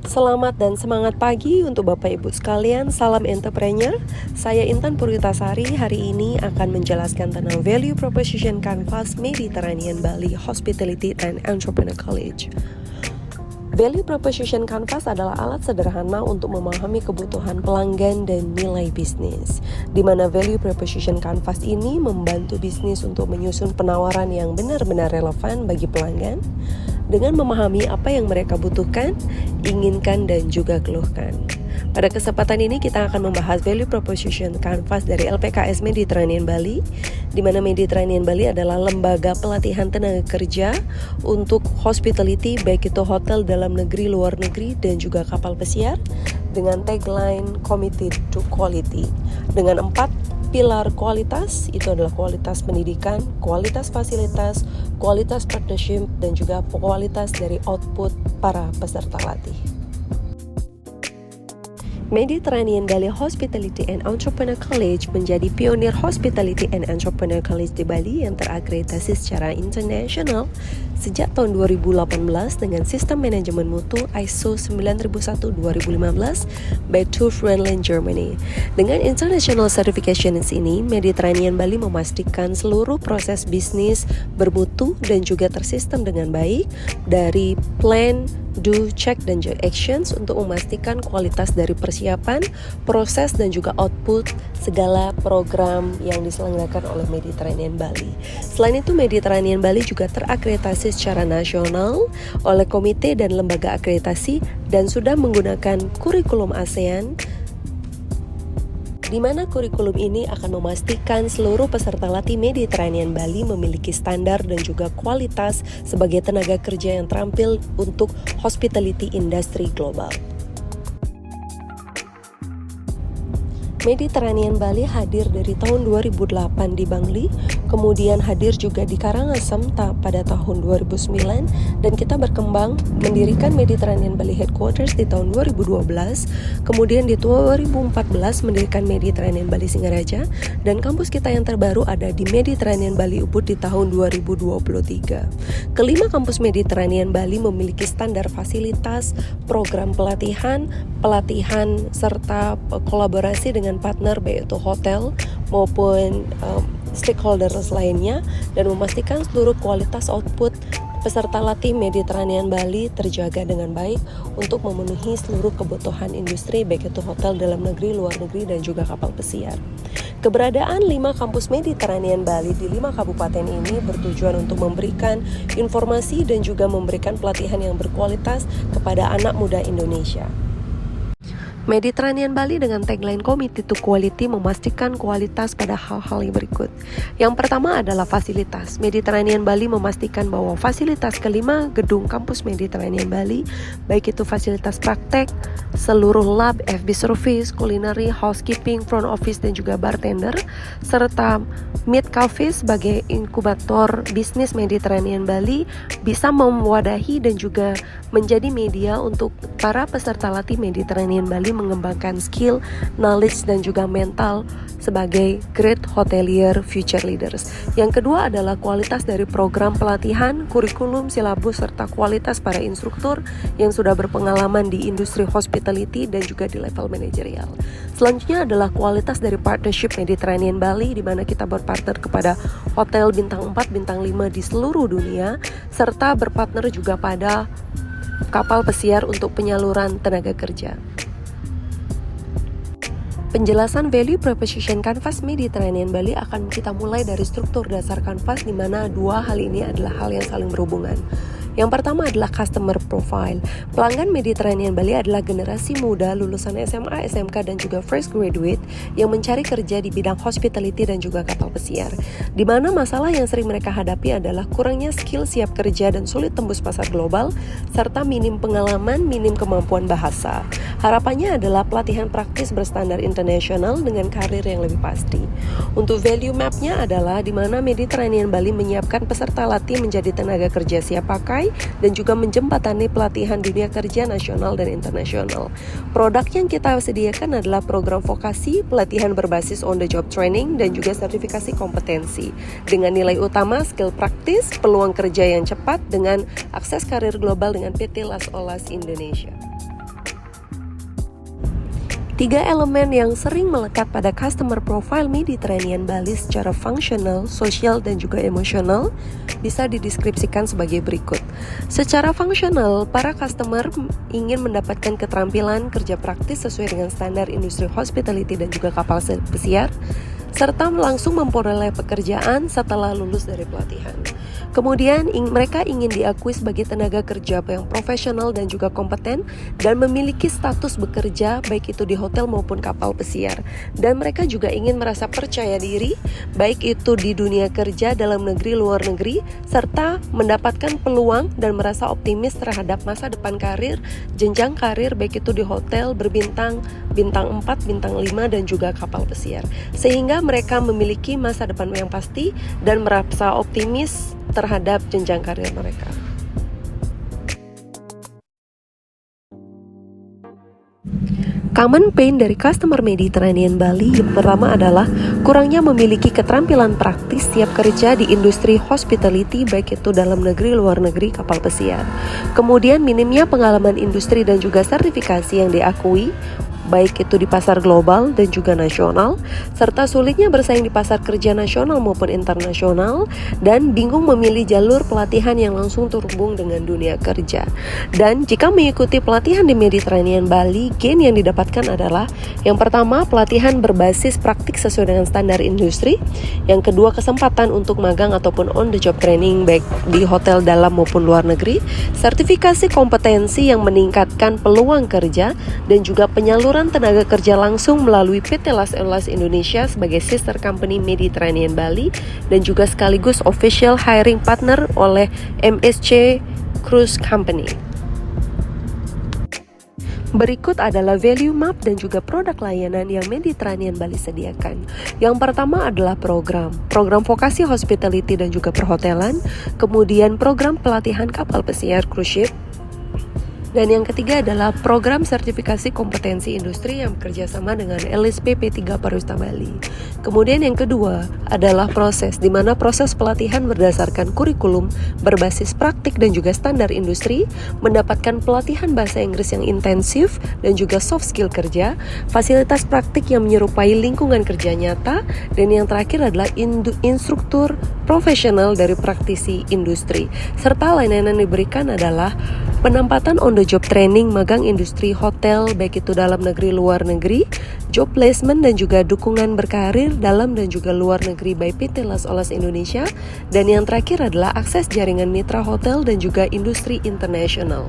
Selamat dan semangat pagi untuk Bapak Ibu sekalian, salam entrepreneur. Saya Intan Purwitasari, hari ini akan menjelaskan tentang Value Proposition Canvas Mediterranean Bali Hospitality and Entrepreneur College. Value Proposition Canvas adalah alat sederhana untuk memahami kebutuhan pelanggan dan nilai bisnis, di mana Value Proposition Canvas ini membantu bisnis untuk menyusun penawaran yang benar-benar relevan bagi pelanggan, dengan memahami apa yang mereka butuhkan, inginkan, dan juga keluhkan. Pada kesempatan ini kita akan membahas Value Proposition Canvas dari LPKS Mediterranean Bali, di mana Mediterranean Bali adalah lembaga pelatihan tenaga kerja untuk hospitality, baik itu hotel dalam negeri, luar negeri, dan juga kapal pesiar, dengan tagline Committed to Quality, dengan 4 pilar kualitas, itu adalah kualitas pendidikan, kualitas fasilitas, kualitas partnership, dan juga kualitas dari output para peserta latih. Mediterranean Bali Hospitality and Entrepreneur College menjadi pionir Hospitality and Entrepreneur College di Bali yang terakreditasi secara internasional sejak tahun 2018 dengan sistem manajemen mutu ISO 9001-2015 by TÜV Rheinland Germany. Dengan international certifications ini, Mediterranean Bali memastikan seluruh proses bisnis bermutu dan juga tersistem dengan baik, dari plan, do, check, dan actions untuk memastikan kualitas dari persiapan, proses, dan juga output segala program yang diselenggarakan oleh Mediterranean Bali. Selain itu, Mediterranean Bali juga terakreditasi secara nasional oleh komite dan lembaga akreditasi dan sudah menggunakan kurikulum ASEAN, di mana kurikulum ini akan memastikan seluruh peserta latih Mediterranean Bali memiliki standar dan juga kualitas sebagai tenaga kerja yang terampil untuk hospitality industry global. Mediterranean Bali hadir dari tahun 2008 di Bangli, kemudian hadir juga di Karangasem pada tahun 2009, dan kita berkembang mendirikan Mediterranean Bali Headquarters di tahun 2012, kemudian di 2014 mendirikan Mediterranean Bali Singaraja, dan kampus kita yang terbaru ada di Mediterranean Bali Ubud di tahun 2023. Kelima kampus Mediterranean Bali memiliki standar fasilitas, program pelatihan, serta kolaborasi dengan partner baik itu hotel maupun stakeholders lainnya, dan memastikan seluruh kualitas output peserta latih Mediterranean Bali terjaga dengan baik untuk memenuhi seluruh kebutuhan industri baik itu hotel dalam negeri, luar negeri, dan juga kapal pesiar. Keberadaan 5 kampus Mediterranean Bali di 5 kabupaten ini bertujuan untuk memberikan informasi dan juga memberikan pelatihan yang berkualitas kepada anak muda Indonesia. Mediterranean Bali dengan tagline Committed to Quality memastikan kualitas pada hal-hal yang berikut. Yang pertama adalah fasilitas. Mediterranean Bali memastikan bahwa fasilitas kelima gedung kampus Mediterranean Bali, baik itu fasilitas praktek, seluruh lab, FB service, culinary, housekeeping, front office, dan juga bartender, serta Meet Cafe sebagai inkubator bisnis Mediterranean Bali, bisa mewadahi dan juga menjadi media untuk para peserta latih Mediterranean Bali mengembangkan skill, knowledge, dan juga mental sebagai great hotelier future leaders. Yang kedua adalah kualitas dari program pelatihan, kurikulum, silabus, serta kualitas para instruktur yang sudah berpengalaman di industri hospitality dan juga di level manajerial. Selanjutnya adalah kualitas dari partnership Mediterranean Bali, di mana kita berpartner kepada hotel bintang 4, bintang 5 di seluruh dunia, serta berpartner juga pada kapal pesiar untuk penyaluran tenaga kerja. Penjelasan Value Proposition Canvas Mediterranean Bali akan kita mulai dari struktur dasar kanvas, di mana dua hal ini adalah hal yang saling berhubungan. Yang pertama adalah customer profile. Pelanggan Mediterranean Bali adalah generasi muda lulusan SMA, SMK, dan juga fresh graduate yang mencari kerja di bidang hospitality dan juga kapal pesiar. Di mana masalah yang sering mereka hadapi adalah kurangnya skill siap kerja dan sulit tembus pasar global, serta minim pengalaman, minim kemampuan bahasa. Harapannya adalah pelatihan praktis berstandar internasional dengan karir yang lebih pasti. Untuk value map-nya adalah di mana Mediterranean Bali menyiapkan peserta latih menjadi tenaga kerja siap pakai dan juga menjembatani pelatihan dunia kerja nasional dan internasional. Produk yang kita sediakan adalah program vokasi, pelatihan berbasis on the job training, dan juga sertifikasi kompetensi dengan nilai utama skill praktis, peluang kerja yang cepat, dengan akses karir global dengan PT Las Olas Indonesia. Tiga elemen yang sering melekat pada customer profile Mediterranean Bali secara fungsional, sosial, dan juga emosional bisa dideskripsikan sebagai berikut. Secara fungsional, para customer ingin mendapatkan keterampilan kerja praktis sesuai dengan standar industri hospitality dan juga kapal pesiar, serta langsung memperoleh pekerjaan setelah lulus dari pelatihan. Kemudian mereka ingin diakui sebagai tenaga kerja yang profesional dan juga kompeten dan memiliki status bekerja baik itu di hotel maupun kapal pesiar. Dan mereka juga ingin merasa percaya diri baik itu di dunia kerja dalam negeri luar negeri serta mendapatkan peluang dan merasa optimis terhadap masa depan karir, jenjang karir baik itu di hotel berbintang, bintang 4, bintang 5 dan juga kapal pesiar. Sehingga mereka memiliki masa depan yang pasti dan merasa optimis terhadap jenjang karir mereka. Common pain dari customer Mediterranean Bali yang pertama adalah kurangnya memiliki keterampilan praktis siap kerja di industri hospitality baik itu dalam negeri, luar negeri, kapal pesiar. Kemudian minimnya pengalaman industri dan juga sertifikasi yang diakui baik itu di pasar global dan juga nasional, serta sulitnya bersaing di pasar kerja nasional maupun internasional, dan bingung memilih jalur pelatihan yang langsung terhubung dengan dunia kerja. Dan jika mengikuti pelatihan di Mediterranean Bali, gain yang didapatkan adalah yang pertama, pelatihan berbasis praktik sesuai dengan standar industri, yang kedua, kesempatan untuk magang ataupun on the job training baik di hotel dalam maupun luar negeri, sertifikasi kompetensi yang meningkatkan peluang kerja, dan juga penyaluran tenaga kerja langsung melalui PT Las Olas Indonesia sebagai sister company Mediterranean Bali dan juga sekaligus official hiring partner oleh MSC Cruise Company. Berikut adalah value map dan juga produk layanan yang Mediterranean Bali sediakan. Yang pertama adalah program vokasi hospitality dan juga perhotelan, kemudian program pelatihan kapal pesiar cruise ship, dan yang ketiga adalah program sertifikasi kompetensi industri yang bekerjasama dengan LSP P3 Pariwisata Bali. Kemudian yang kedua adalah proses, di mana proses pelatihan berdasarkan kurikulum berbasis praktik dan juga standar industri, mendapatkan pelatihan bahasa Inggris yang intensif dan juga soft skill kerja, fasilitas praktik yang menyerupai lingkungan kerja nyata, dan yang terakhir adalah instruktur profesional dari praktisi industri. Serta layanan yang diberikan adalah penempatan on the job training magang industri hotel baik itu dalam negeri luar negeri, job placement dan juga dukungan berkarir dalam dan juga luar negeri by PT Las Olas Indonesia, dan yang terakhir adalah akses jaringan mitra hotel dan juga industri internasional.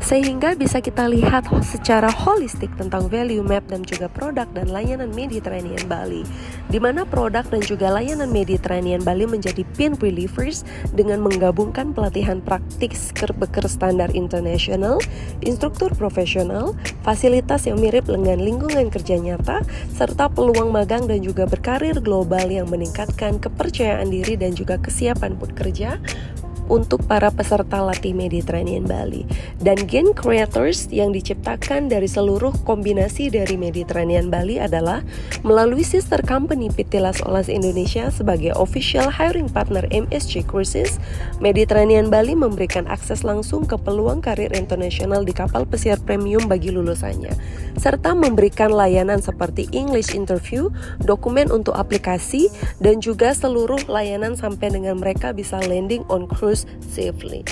Sehingga bisa kita lihat secara holistik tentang value map dan juga produk dan layanan Mediterranean Bali, di mana produk dan juga layanan Mediterranean Bali menjadi pain relievers dengan menggabungkan pelatihan praktik standar internasional, instruktur profesional, fasilitas yang mirip dengan lingkungan kerja nyata, serta peluang magang dan juga berkarir global yang meningkatkan kepercayaan diri dan juga kesiapan bekerja untuk para peserta latih Mediterranean Bali. Dan gain creators yang diciptakan dari seluruh kombinasi dari Mediterranean Bali adalah melalui sister company PT Las Olas Indonesia sebagai official hiring partner MSC Cruises. Mediterranean Bali memberikan akses langsung ke peluang karir internasional di kapal pesiar premium bagi lulusannya, serta memberikan layanan seperti English interview, dokumen untuk aplikasi, dan juga seluruh layanan sampai dengan mereka bisa landing on cruise safely.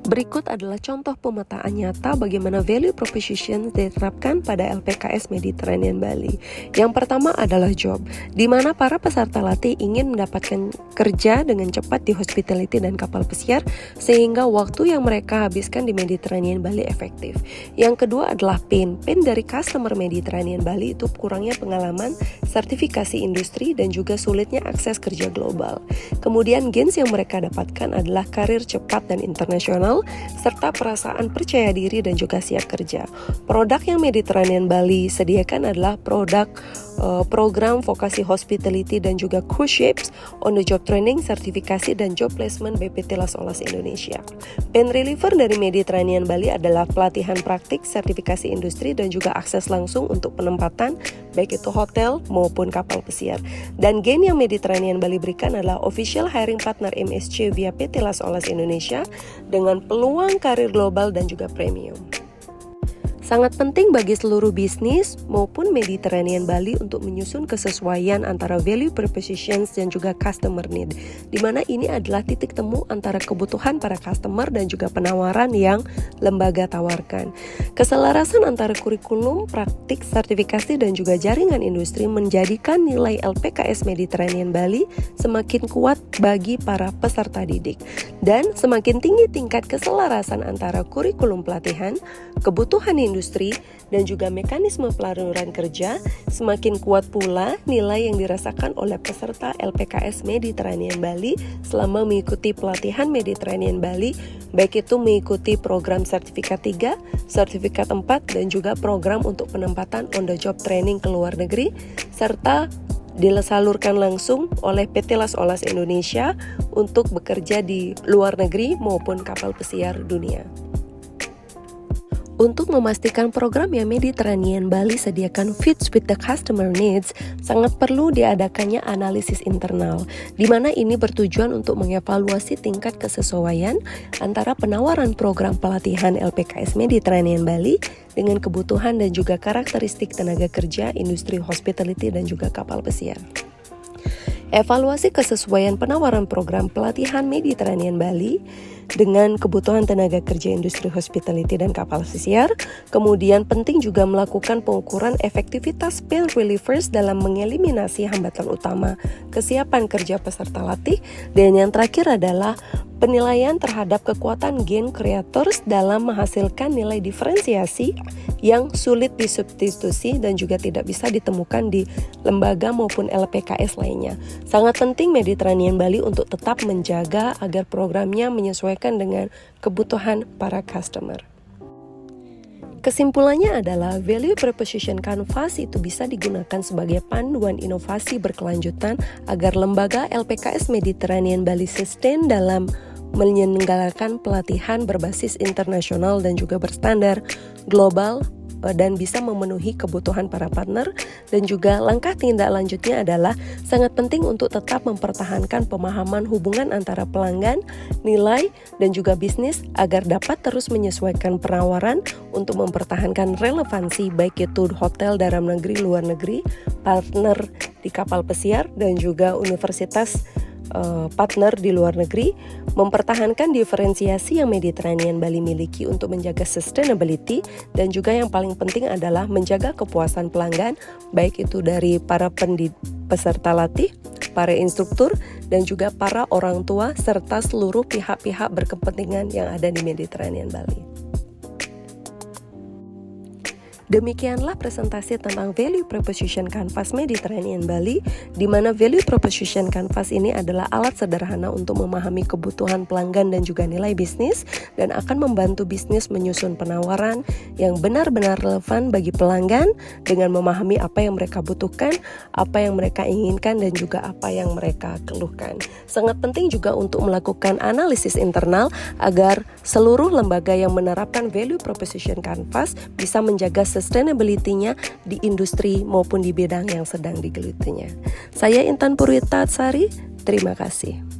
Berikut adalah contoh pemetaan nyata bagaimana value proposition diterapkan pada LPKS Mediterranean Bali. Yang pertama adalah job, di mana para peserta latih ingin mendapatkan kerja dengan cepat di hospitality dan kapal pesiar sehingga waktu yang mereka habiskan di Mediterranean Bali efektif. Yang kedua adalah pain dari customer Mediterranean Bali itu kurangnya pengalaman, sertifikasi industri dan juga sulitnya akses kerja global. Kemudian gains yang mereka dapatkan adalah karir cepat dan internasional, serta perasaan percaya diri dan juga siap kerja. Produk yang Mediterranean Bali sediakan adalah program vokasi hospitality dan juga cruise ships, on the job training, sertifikasi dan job placement BPT Las Olas Indonesia. Pain reliever dari Mediterranean Bali adalah pelatihan praktik, sertifikasi industri dan juga akses langsung untuk penempatan baik itu hotel maupun kapal pesiar. Dan gain yang Mediterranean Bali berikan adalah official hiring partner MSC via PT Las Olas Indonesia dengan peluang karir global dan juga premium. Sangat penting bagi seluruh bisnis maupun Mediterranean Bali untuk menyusun kesesuaian antara value propositions dan juga customer need, di mana ini adalah titik temu antara kebutuhan para customer dan juga penawaran yang lembaga tawarkan. Keselarasan antara kurikulum, praktik, sertifikasi dan juga jaringan industri menjadikan nilai LPKS Mediterranean Bali semakin kuat bagi para peserta didik. Dan semakin tinggi tingkat keselarasan antara kurikulum pelatihan, kebutuhan industri, dan juga mekanisme pelaluran kerja, semakin kuat pula nilai yang dirasakan oleh peserta LPKS Mediterranean Bali selama mengikuti pelatihan Mediterranean Bali, baik itu mengikuti program sertifikat 3, sertifikat 4, dan juga program untuk penempatan on the job training ke luar negeri, serta disalurkan langsung oleh PT Las Olas Indonesia untuk bekerja di luar negeri maupun kapal pesiar dunia. Untuk memastikan program yang Mediterranean Bali sediakan fits with the customer needs, sangat perlu diadakannya analisis internal, di mana ini bertujuan untuk mengevaluasi tingkat kesesuaian antara penawaran program pelatihan LPKS Mediterranean Bali dengan kebutuhan dan juga karakteristik tenaga kerja, industri hospitality dan juga kapal pesiar. Evaluasi kesesuaian penawaran program pelatihan Mediterranean Bali dengan kebutuhan tenaga kerja industri hospitality dan kapal pesiar. Kemudian penting juga melakukan pengukuran efektivitas pain relievers dalam mengeliminasi hambatan utama kesiapan kerja peserta latih. Dan yang terakhir adalah penilaian terhadap kekuatan gain creators dalam menghasilkan nilai diferensiasi yang sulit disubstitusi dan juga tidak bisa ditemukan di lembaga maupun LPKS lainnya. Sangat penting Mediterranean Bali untuk tetap menjaga agar programnya menyesuaikan dengan kebutuhan para customer. Kesimpulannya adalah value proposition canvas itu bisa digunakan sebagai panduan inovasi berkelanjutan agar lembaga LPKS Mediterranean Bali sustain dalam menyelenggarakan pelatihan berbasis internasional dan juga berstandar global dan bisa memenuhi kebutuhan para partner. Dan juga langkah tindak lanjutnya adalah sangat penting untuk tetap mempertahankan pemahaman hubungan antara pelanggan, nilai, dan juga bisnis agar dapat terus menyesuaikan penawaran untuk mempertahankan relevansi baik itu hotel dalam negeri, luar negeri, partner di kapal pesiar, dan juga universitas partner di luar negeri, mempertahankan diferensiasi yang Mediterranean Bali miliki untuk menjaga sustainability, dan juga yang paling penting adalah menjaga kepuasan pelanggan, baik itu dari para peserta latih, para instruktur, dan juga para orang tua, serta seluruh pihak-pihak berkepentingan yang ada di Mediterranean Bali. Demikianlah presentasi tentang Value Proposition Canvas Mediterranean Bali, di mana Value Proposition Canvas ini adalah alat sederhana untuk memahami kebutuhan pelanggan dan juga nilai bisnis, dan akan membantu bisnis menyusun penawaran yang benar-benar relevan bagi pelanggan dengan memahami apa yang mereka butuhkan, apa yang mereka inginkan, dan juga apa yang mereka keluhkan. Sangat penting juga untuk melakukan analisis internal agar seluruh lembaga yang menerapkan Value Proposition Canvas bisa menjaga sustainability-nya di industri maupun di bidang yang sedang digelutinya. Saya Intan Purwitasari, terima kasih.